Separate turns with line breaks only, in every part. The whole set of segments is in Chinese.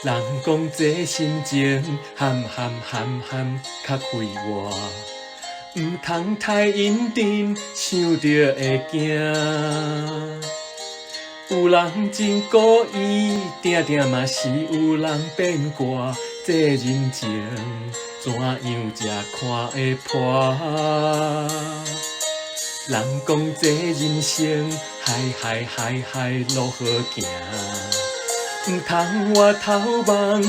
人讲这心情含较快活，毋通太认真，想着会惊。有人真故意，定定嘛是有人变卦。这人情怎样才看会破？人讲这人生，海路好行。毋通我头望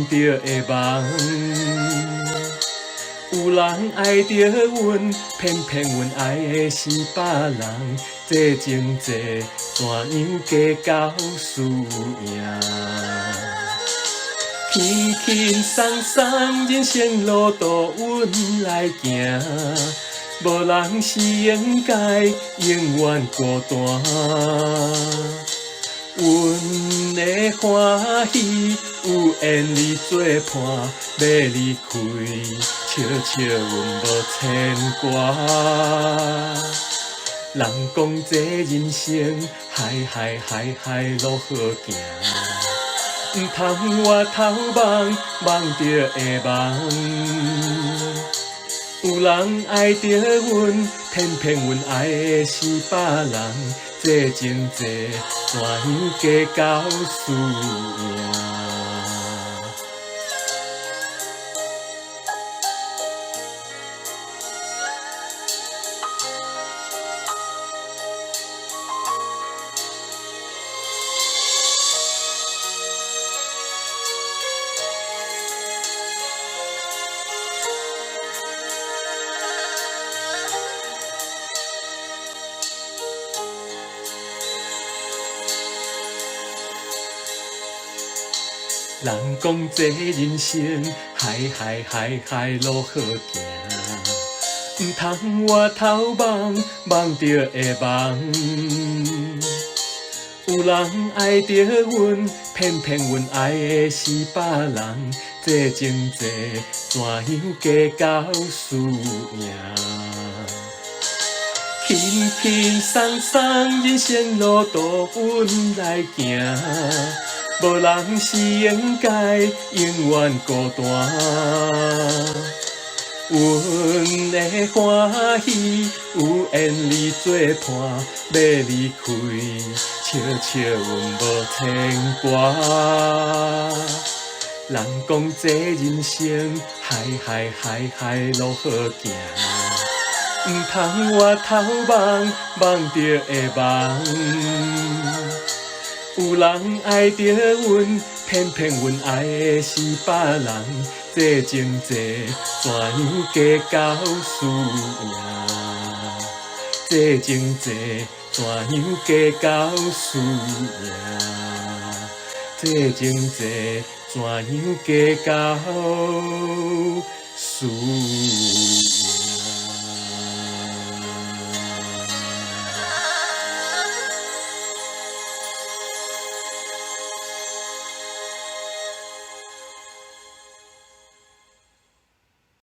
着会忘。有人爱着阮，偏阮爱的是别人。这情债怎样计较输赢？轻松松人生路途，阮来行。无人是应该永远孤单。阮的欢喜有缘你作伴，要离开，笑阮无牵挂。人讲这人生，海路好行，毋通我头望着会忘。有人爱着阮，偏阮爱的是别人。这情债怎样计较输赢？人讲这人生，海路好行，毋通我头望着会忘。有人爱着阮，偏阮爱的是别人。这情债怎样计较输赢？轻松松人生路途，阮来行。无人是应该永远孤单。阮的欢喜有缘你作伴，要离开，笑阮无牵挂。人讲这人生，海路好行，毋通我头望着会忘。有人爱着阮，偏阮爱的是别人。这情债怎样计较输赢？这情债怎样计较输赢？这情债怎样计较输赢？